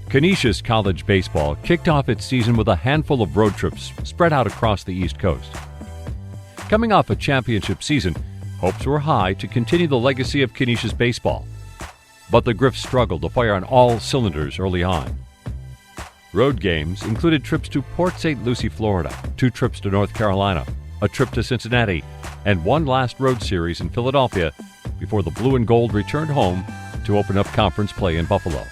Canisius College baseball kicked off its season with a handful of road trips spread out across the East Coast. Coming off a championship season, hopes were high to continue the legacy of Canisius baseball. But the Griffs struggled to fire on all cylinders early on. Road games included trips to Port St. Lucie, Florida, 2 trips to North Carolina, a trip to Cincinnati, and one last road series in Philadelphia before the Blue and Gold returned home to open up conference play in Buffalo.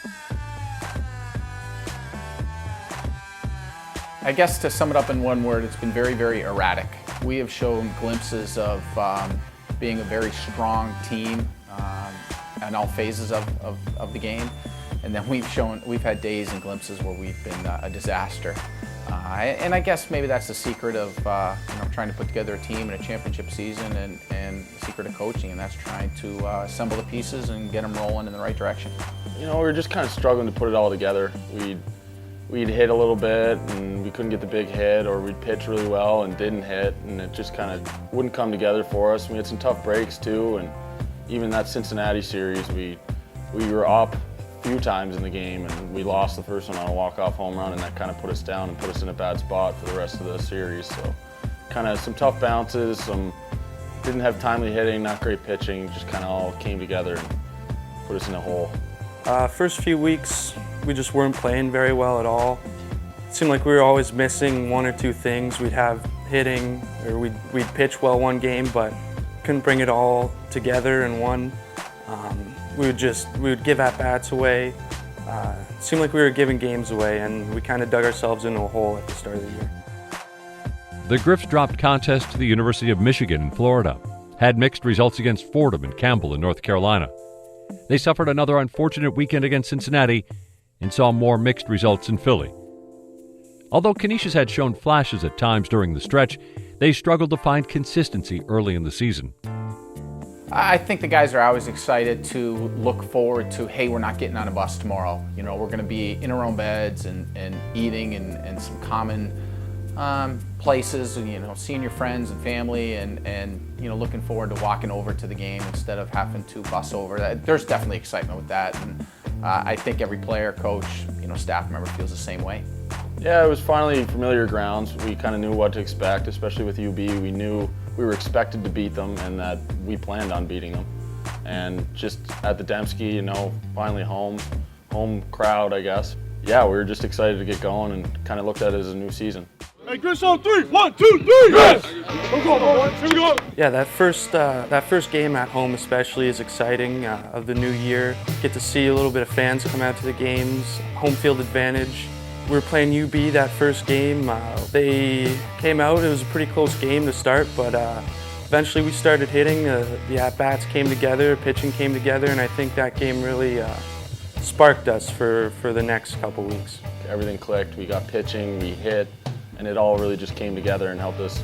I guess to sum it up in one word, it's been very, very erratic. We have shown glimpses of being a very strong team in all phases of the game, and then we've had days and glimpses where we've been a disaster. And I guess maybe that's the secret of trying to put together a team in a championship season, and the secret of coaching, and that's trying to assemble the pieces and get them rolling in the right direction. We were just kind of struggling to put it all together. We'd hit a little bit and we couldn't get the big hit, or we'd pitch really well and didn't hit, and it just kind of wouldn't come together for us. We had some tough breaks too, and even that Cincinnati series, we were up a few times in the game and we lost the first one on a walk-off home run, and that kind of put us down and put us in a bad spot for the rest of the series. So kind of some tough bounces, some didn't have timely hitting, not great pitching, just kind of all came together and put us in a hole. First few weeks, we just weren't playing very well at all. It seemed like we were always missing 1 or 2 things. We'd have hitting, or we'd pitch well one game, but couldn't bring it all together in one. We would give at-bats away. It seemed like we were giving games away, and we kind of dug ourselves into a hole at the start of the year. The Griffs dropped contests to the University of Michigan in Florida, had mixed results against Fordham and Campbell in North Carolina. They suffered another unfortunate weekend against Cincinnati and saw more mixed results in Philly. Although Canisius had shown flashes at times during the stretch, they struggled to find consistency early in the season. I think the guys are always excited to look forward to, hey, we're not getting on a bus tomorrow. We're going to be in our own beds and eating in some common places, and seeing your friends and family, and looking forward to walking over to the game instead of having to bus over. There's definitely excitement with that, and I think every player, coach, staff member feels the same way. Yeah, it was finally familiar grounds. We kind of knew what to expect, especially with UB. We knew we were expected to beat them and that we planned on beating them. And just at the Dembski, finally home crowd, I guess. Yeah, we were just excited to get going and kind of looked at it as a new season. Hey, Chris, on 3, 1, 2, 3, yes! Let's go, boys. Here we go. Yeah, that first game at home especially is exciting of the new year. Get to see a little bit of fans come out to the games, home field advantage. We were playing UB that first game. They came out, it was a pretty close game to start, but eventually we started hitting. The at-bats came together, pitching came together, and I think that game really sparked us for the next couple weeks. Everything clicked, we got pitching, we hit, and it all really just came together and helped us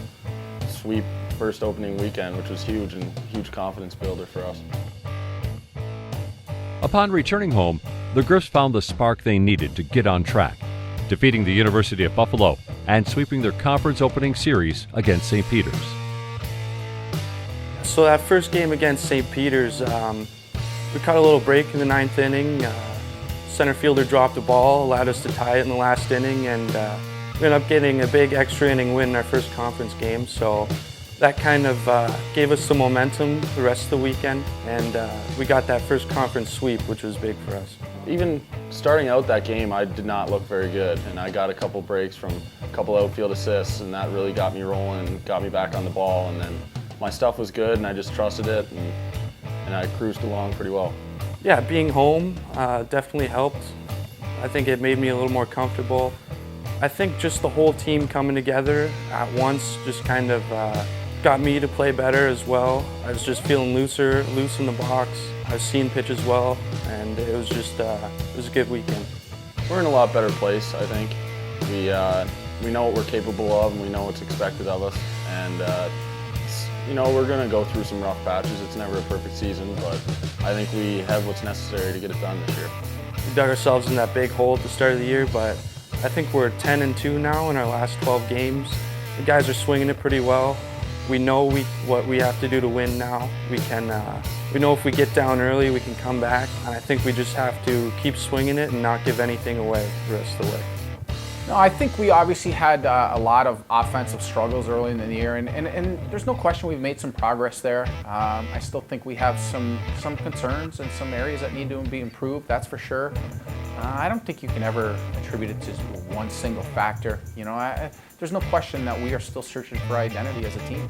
sweep first opening weekend, which was huge and huge confidence builder for us. Upon returning home, the Griffs found the spark they needed to get on track, defeating the University of Buffalo and sweeping their conference opening series against St. Peter's. So that first game against St. Peter's, we caught a little break in the 9th inning. Center fielder dropped a ball, allowed us to tie it in the last inning, and we ended up getting a big extra inning win in our first conference game. So that kind of gave us some momentum the rest of the weekend, and we got that first conference sweep, which was big for us. Even starting out that game, I did not look very good, and I got a couple breaks from a couple outfield assists, and that really got me rolling and got me back on the ball. And then my stuff was good, and I just trusted it, and I cruised along pretty well. Yeah, being home definitely helped. I think it made me a little more comfortable. I think just the whole team coming together at once just kind of got me to play better as well. I was just feeling loose in the box. I was seeing pitches well, and it was just it was a good weekend. We're in a lot better place, I think. We know what we're capable of, and we know what's expected of us. And we're going to go through some rough patches. It's never a perfect season, but I think we have what's necessary to get it done this year. We dug ourselves in that big hole at the start of the year, but I think we're 10-2 now in our last 12 games. The guys are swinging it pretty well. We know what we have to do to win now. We know if we get down early, we can come back. And I think we just have to keep swinging it and not give anything away the rest of the way. No, I think we obviously had a lot of offensive struggles early in the year, and there's no question we've made some progress there. I still think we have some concerns and some areas that need to be improved, that's for sure. I don't think you can ever attribute it to one single factor. You know, there's no question that we are still searching for identity as a team.